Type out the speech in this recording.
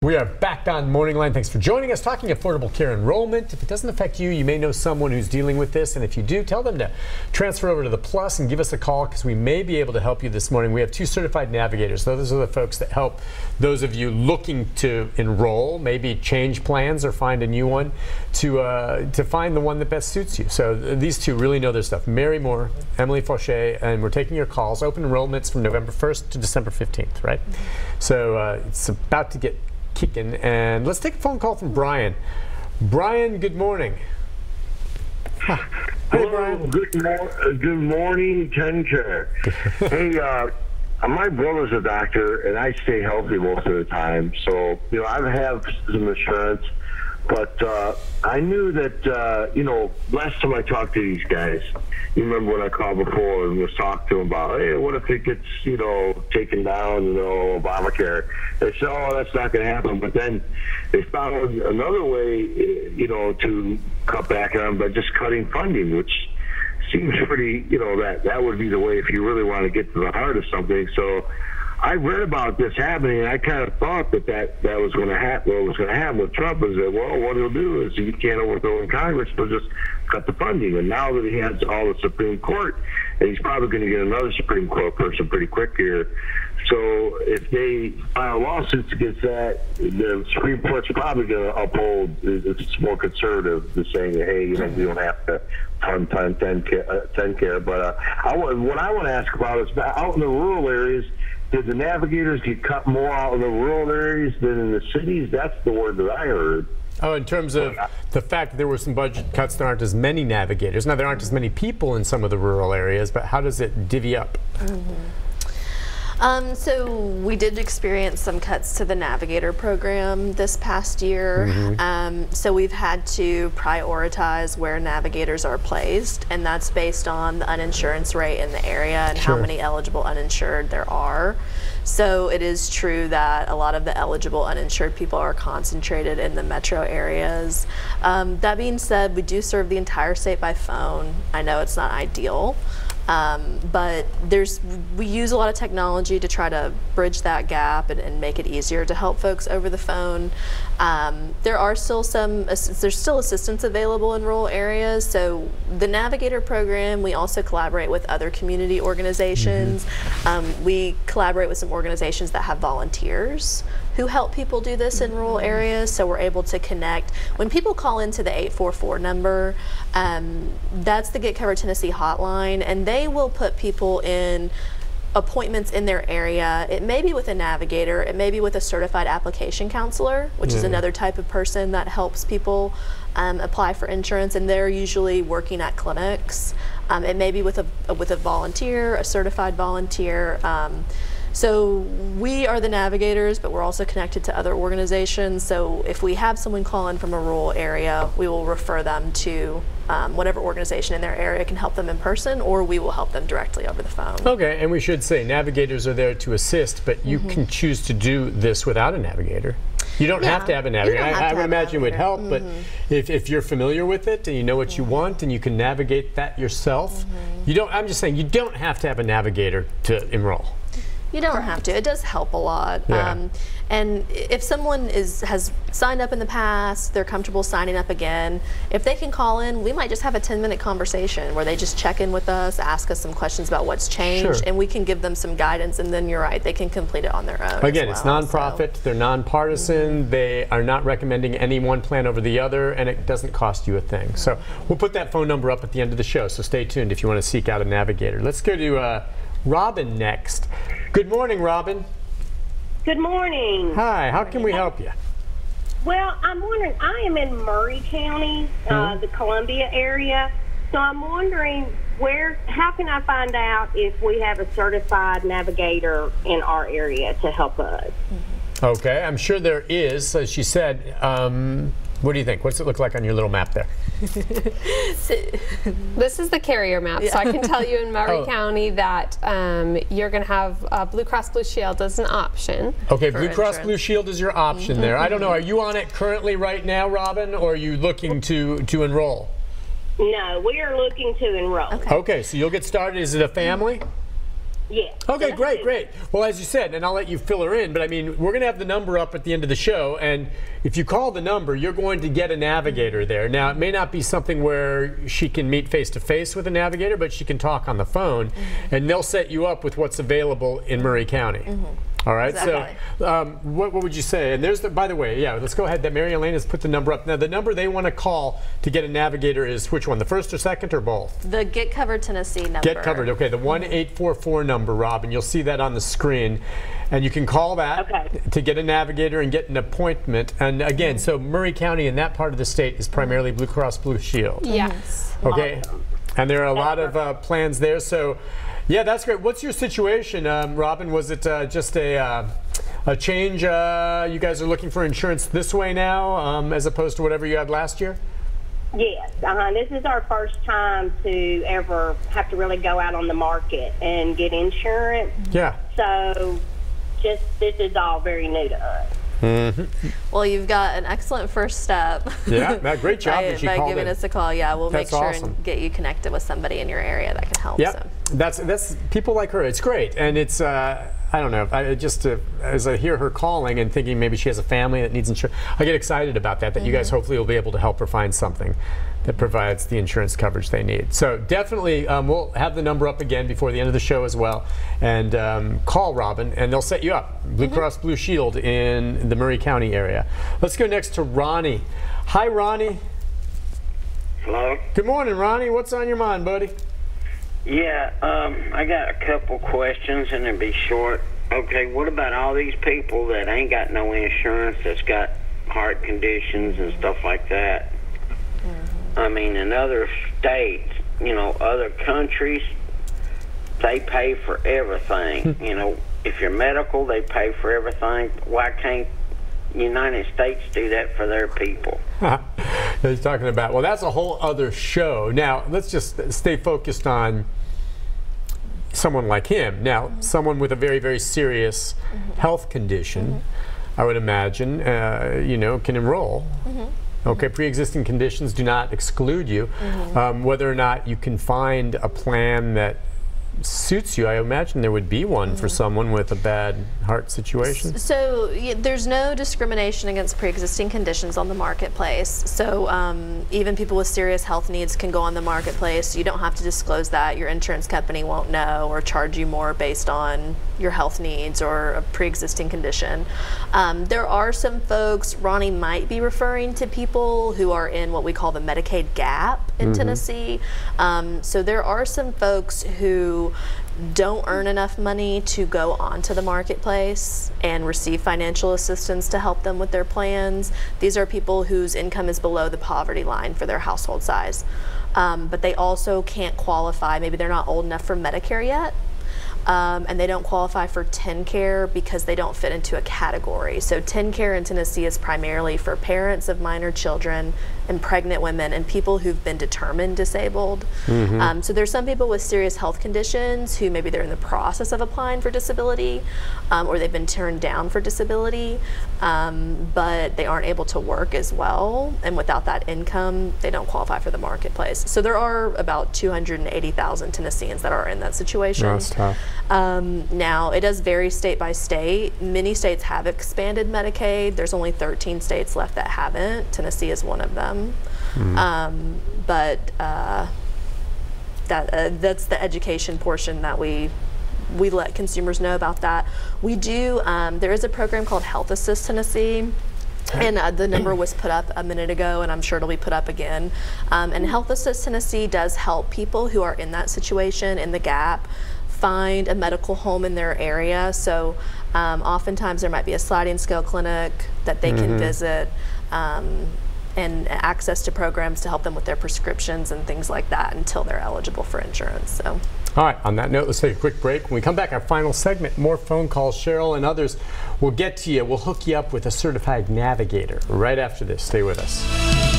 We are back on Morning Line. Thanks for joining us, talking affordable care enrollment. If it doesn't affect you, you may know someone who's dealing with this. And if you do, tell them to transfer over to the Plus and give us a call, because we may be able to help you this morning. We have 2 certified navigators. So those are the folks that help those of you looking to enroll, maybe change plans or find a new one, to find the one that best suits you. So these 2 really know their stuff. Mary Moore, Emily Fauché, and we're taking your calls. Open enrollments from November 1st to December 15th, right? So it's about to get kicking, and let's take a phone call from Brian. Brian, good morning. Hi. Hey, Brian. Good morning, Tenker. Hey, my brother's a doctor, and I stay healthy most of the time. So, I have some insurance, but I knew that, last time I talked to these guys, you remember when I called before and was talking to them about, hey, what if it gets, taken down, Obamacare? They said, oh, that's not going to happen. But then they found another way, to cut back on by just cutting funding, which seems pretty, that would be the way if you really want to get to the heart of something. So I read about this happening, and I kind of thought that was going to happen. What was going to happen with Trump is that, well, what he'll do is he can't overthrow in Congress, but just cut the funding. And now that he has all the Supreme Court, and he's probably going to get another Supreme Court person pretty quick here. So if they file lawsuits against that, the Supreme Court's probably going to uphold. It's more conservative than saying, hey, we don't have to fund 10 care. But what I want to ask about is out in the rural areas. Did the navigators get cut more out in the rural areas than in the cities? That's the word that I heard. Oh, in terms of the fact that there were some budget cuts, there aren't as many navigators. Now, there aren't as many people in some of the rural areas, but how does it divvy up? So we did experience some cuts to the navigator program this past year. So we've had to prioritize where navigators are placed, and that's based on the uninsurance rate in the area and how many eligible uninsured there are. So it is true that a lot of the eligible uninsured people are concentrated in the metro areas. That being said, we do serve the entire state by phone. I know it's not ideal. But we use a lot of technology to try to bridge that gap and make it easier to help folks over the phone. There's still assistance available in rural areas. So the Navigator program, we also collaborate with other community organizations. We collaborate with some organizations that have volunteers who help people do this in rural areas, so we're able to connect. When people call into the 844 number, that's the Get Covered Tennessee hotline, and they will put people in appointments in their area. It may be with a navigator, it may be with a certified application counselor, which is another type of person that helps people apply for insurance, and they're usually working at clinics. It may be with a volunteer, a certified volunteer. So we are the navigators, but we're also connected to other organizations. So if we have someone call in from a rural area, we will refer them to whatever organization in their area can help them in person, or we will help them directly over the phone. Okay, and we should say navigators are there to assist, but you can choose to do this without a navigator. You don't have to have a navigator. I would imagine it would help, but if you're familiar with it and you know what you want and you can navigate that yourself, I'm just saying you don't have to have a navigator to enroll. You don't have to. It does help a lot. And if someone has signed up in the past, they're comfortable signing up again, if they can call in, we might just have a 10-minute conversation where they just check in with us, ask us some questions about what's changed, and we can give them some guidance, and then you're right, they can complete it on their own. Again, it's nonprofit, they're nonpartisan, they are not recommending any one plan over the other, and it doesn't cost you a thing. So we'll put that phone number up at the end of the show, so stay tuned if you want to seek out a navigator. Let's go to Robin next. Good morning, Robin. Good morning. Hi, how can we help you? Well, I'm wondering, I am in Murray County, the Columbia area, so I'm wondering how can I find out if we have a certified navigator in our area to help us? Okay, I'm sure there is. As she said, what do you think? What's it look like on your little map there? This is the carrier map, so I can tell you in Murray County that you're going to have Blue Cross Blue Shield as an option. Okay, Blue Cross Blue Shield is your option there. I don't know, are you on it currently right now, Robin, or are you looking to enroll? No, we are looking to enroll. Okay, so you'll get started. Is it a family? Yeah. Okay, great. Well, as you said, and I'll let you fill her in, but I mean, we're going to have the number up at the end of the show, and if you call the number, you're going to get a navigator there. Now, it may not be something where she can meet face-to-face with a navigator, but she can talk on the phone, and they'll set you up with what's available in Murray County. All right, Exactly. so what would you say? And there's the, by the way, yeah, let's go ahead. That Mary Elaine has put the number up. Now, the number they want to call to get a navigator is which one, the first or second or both? The Get Covered Tennessee number. Get Covered, okay, the 1-844 number, Rob, and you'll see that on the screen. And you can call that to get a navigator and get an appointment. And again, so Murray County in that part of the state is primarily Blue Cross Blue Shield. Yes. Okay, Awesome. and there are a lot of plans there. So, yeah, that's great. What's your situation, Robin? Was it just a change? You guys are looking for insurance this way now, as opposed to whatever you had last year? Yes, this is our first time to ever have to really go out on the market and get insurance. Yeah. So this is all very new to us. Well, you've got an excellent first step. Yeah, great job that she by called giving in. us a call. Yeah, we'll That's make sure awesome. and get you connected with somebody in your area that can help. Yeah, So. that's people like her. It's great, and it's I don't know. I just as I hear her calling and thinking maybe she has a family that needs insurance, I get excited about that. That you guys hopefully will be able to help her find something that provides the insurance coverage they need. So definitely, we'll have the number up again before the end of the show as well, and call Robin, and they'll set you up. Blue Cross Blue Shield in the Murray County area. Let's go next to Ronnie. Hi, Ronnie. Hello? Good morning, Ronnie. What's on your mind, buddy? Yeah, I got a couple questions, and it'll be short. Okay, what about all these people that ain't got no insurance, that's got heart conditions and stuff like that? I mean, in other states, you know, other countries, they pay for everything. You know, if you're medical, they pay for everything. Why can't United States do that for their people? He's talking about, well, that's a whole other show. Now, let's just stay focused on someone like him. Now, someone with a very, very serious health condition, I would imagine, you know, can enroll. Okay, pre-existing conditions do not exclude you. Whether or not you can find a plan that suits you, I imagine there would be one for someone with a bad heart situation. So there's no discrimination against pre-existing conditions on the marketplace. So even people with serious health needs can go on the marketplace. You don't have to disclose that. Your insurance company won't know or charge you more based on your health needs or a pre-existing condition. There are some folks, Ronnie might be referring to people who are in what we call the Medicaid gap in Tennessee. So there are some folks who don't earn enough money to go onto the marketplace and receive financial assistance to help them with their plans. These are people whose income is below the poverty line for their household size. But they also can't qualify, maybe they're not old enough for Medicare yet. And they don't qualify for TennCare because they don't fit into a category. So TennCare in Tennessee is primarily for parents of minor children and pregnant women and people who've been determined disabled. So there's some people with serious health conditions who maybe they're in the process of applying for disability or they've been turned down for disability, but they aren't able to work as well. And without that income, they don't qualify for the marketplace. So there are about 280,000 Tennesseans that are in that situation. That's tough. Now, it does vary state by state. Many states have expanded Medicaid. There's only 13 states left that haven't. Tennessee is one of them. But that's the education portion that we let consumers know about that. We do, there is a program called Health Assist Tennessee. And the number was put up a minute ago, and I'm sure it'll be put up again. And Health Assist Tennessee does help people who are in that situation, in the gap, find a medical home in their area. So oftentimes there might be a sliding scale clinic that they can visit, and access to programs to help them with their prescriptions and things like that until they're eligible for insurance. So. All right, on that note, let's take a quick break. When we come back, our final segment, more phone calls. Cheryl and others will get to you. We'll hook you up with a certified navigator right after this. Stay with us.